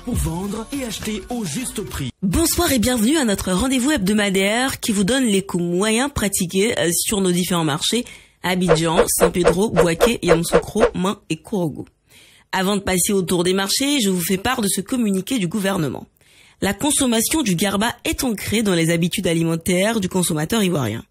pour vendre et acheter au juste prix. Bonsoir et bienvenue à notre rendez-vous hebdomadaire qui vous donne les coûts moyens pratiqués sur nos différents marchés à Abidjan, San Pedro, Bouaké, Yamoussoukro, Main et Kourougou. Avant de passer au tour des marchés, je vous fais part de ce communiqué du gouvernement. La consommation du garba est ancrée dans les habitudes alimentaires du consommateur ivoirien.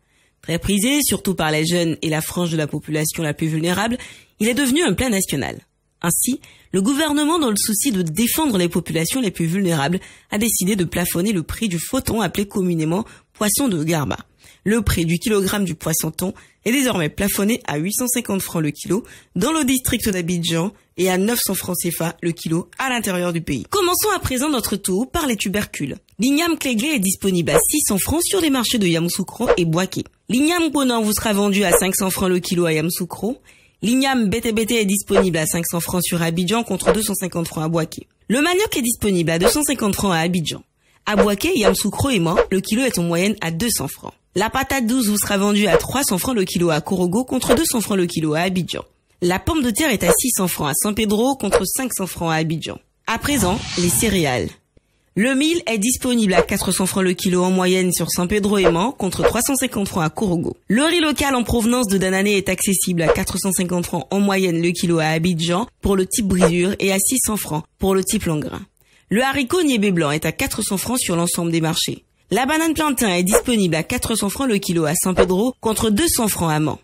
Très prisé, surtout par les jeunes et la frange de la population la plus vulnérable, il est devenu un plat national. Ainsi, le gouvernement, dans le souci de défendre les populations les plus vulnérables, a décidé de plafonner le prix du fauton appelé communément poisson de garba. Le prix du kilogramme du poisson-thon est désormais plafonné à 850 francs le kilo dans le district d'Abidjan et à 900 francs CFA le kilo à l'intérieur du pays. Commençons à présent notre tour par les tubercules. L'igname cléglé est disponible à 600 francs sur les marchés de Yamoussoukro et Bouaké. L'igname ponant vous sera vendu à 500 francs le kilo à Yamoussoukro. L'igname BTBT est disponible à 500 francs sur Abidjan contre 250 francs à Bouaké. Le manioc est disponible à 250 francs à Abidjan. À Bouaké, Yamoussoukro et Main, le kilo est en moyenne à 200 francs. La patate douce vous sera vendue à 300 francs le kilo à Kourougou contre 200 francs le kilo à Abidjan. La pomme de terre est à 600 francs à San Pedro contre 500 francs à Abidjan. À présent, les céréales. Le mil est disponible à 400 francs le kilo en moyenne sur San Pedro et Main contre 350 francs à Kourougou. Le riz local en provenance de Danané est accessible à 450 francs en moyenne le kilo à Abidjan pour le type brisure et à 600 francs pour le type long grain. Le haricot niébé blanc est à 400 francs sur l'ensemble des marchés. La banane plantain est disponible à 400 francs le kilo à San Pedro contre 200 francs à Main.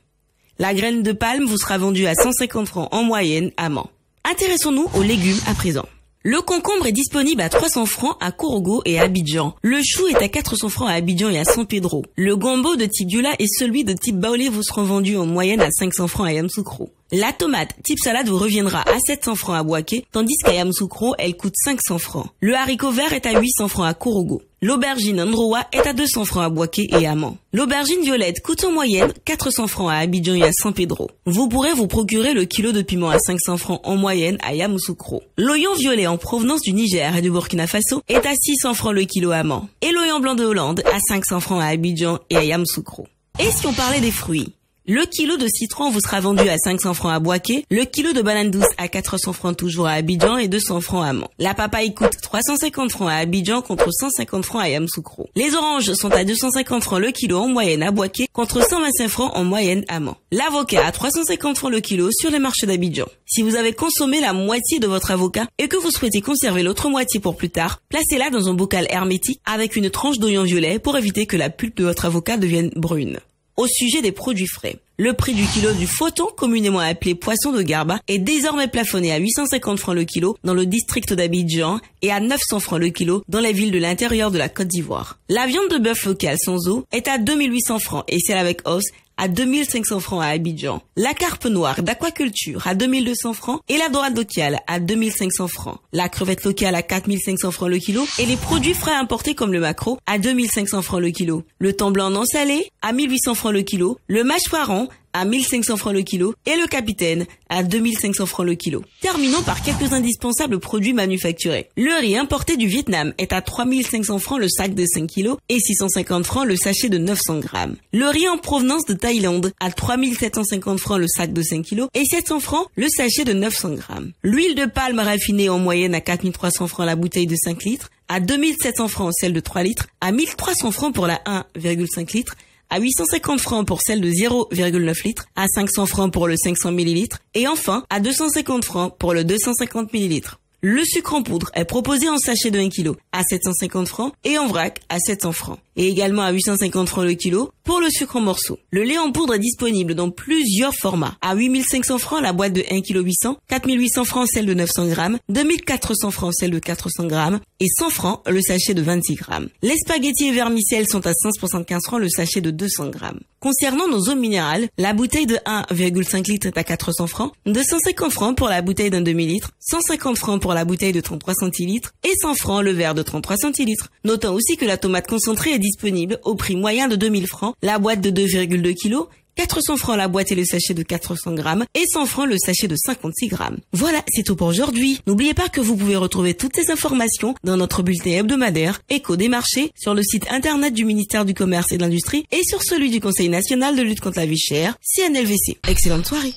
La graine de palme vous sera vendue à 150 francs en moyenne à Main. Intéressons-nous aux légumes à présent. Le concombre est disponible à 300 francs à Kourougou et à Abidjan. Le chou est à 400 francs à Abidjan et à San Pedro. Le gombo de type Dioula et celui de type Baolé vous seront vendus en moyenne à 500 francs à Yamoussoukro. La tomate type salade vous reviendra à 700 francs à Bouaké, tandis qu'à Yamoussoukro, elle coûte 500 francs. Le haricot vert est à 800 francs à Kourougou. L'aubergine Ndrowa est à 200 francs à Bouaké et à Main. L'aubergine violette coûte en moyenne 400 francs à Abidjan et à San Pedro. Vous pourrez vous procurer le kilo de piment à 500 francs en moyenne à Yamoussoukro. L'oignon violet en provenance du Niger et du Burkina Faso est à 600 francs le kilo à Main. Et l'oignon blanc de Hollande à 500 francs à Abidjan et à Yamoussoukro. Et si on parlait des fruits? Le kilo de citron vous sera vendu à 500 francs à Bouaké, le kilo de banane douce à 400 francs toujours à Abidjan et 200 francs à Main. La papaye coûte 350 francs à Abidjan contre 150 francs à Yamoussoukro. Les oranges sont à 250 francs le kilo en moyenne à Bouaké contre 125 francs en moyenne à Main. L'avocat à 350 francs le kilo sur les marchés d'Abidjan. Si vous avez consommé la moitié de votre avocat et que vous souhaitez conserver l'autre moitié pour plus tard, placez-la dans un bocal hermétique avec une tranche d'oignon violet pour éviter que la pulpe de votre avocat devienne brune. Au sujet des produits frais, le prix du kilo du fauton, communément appelé poisson de garba, est désormais plafonné à 850 francs le kilo dans le district d'Abidjan et à 900 francs le kilo dans les villes de l'intérieur de la Côte d'Ivoire. La viande de bœuf locale sans eau est à 2800 francs et celle avec os à 2500 francs à Abidjan. La carpe noire d'aquaculture à 2200 francs et la dorade locale à 2500 francs. La crevette locale à 4500 francs le kilo et les produits frais importés comme le maquereau à 2500 francs le kilo. Le thon blanc non salé à 1800 francs le kilo. Le mâche-poiron à 1500 francs le kilo et le capitaine à 2500 francs le kilo. Terminons par quelques indispensables produits manufacturés. Le riz importé du Vietnam est à 3500 francs le sac de 5 kilos et 650 francs le sachet de 900 grammes. Le riz en provenance de Thaïlande à 3750 francs le sac de 5 kilos et 700 francs le sachet de 900 grammes. L'huile de palme raffinée en moyenne à 4300 francs la bouteille de 5 litres, à 2700 francs celle de 3 litres, à 1300 francs pour la 1,5 litres, à 850 francs pour celle de 0,9 litres, à 500 francs pour le 500 ml et enfin à 250 francs pour le 250 ml. Le sucre en poudre est proposé en sachet de 1 kg à 750 francs et en vrac à 700 francs. Et également à 850 francs le kilo pour le sucre en morceaux. Le lait en poudre est disponible dans plusieurs formats. À 8500 francs la boîte de 1 kg 800, 4800 francs celle de 900 grammes, 2400 francs celle de 400 grammes et 100 francs le sachet de 26 grammes. Les spaghettis et vermicelles sont à 175 francs le sachet de 200 grammes. Concernant nos eaux minérales, la bouteille de 1,5 litres est à 400 francs, 250 francs pour la bouteille d'un demi-litre, 150 francs pour la bouteille de 33 centilitres et 100 francs le verre de 33 centilitres. Notons aussi que la tomate concentrée est disponible au prix moyen de 2000 francs, la boîte de 2,2 kg, 400 francs la boîte et le sachet de 400 grammes et 100 francs le sachet de 56 grammes. Voilà, c'est tout pour aujourd'hui. N'oubliez pas que vous pouvez retrouver toutes ces informations dans notre bulletin hebdomadaire Écho des marchés sur le site internet du ministère du Commerce et de l'Industrie et sur celui du Conseil national de lutte contre la vie chère, CNLVC. Excellente soirée.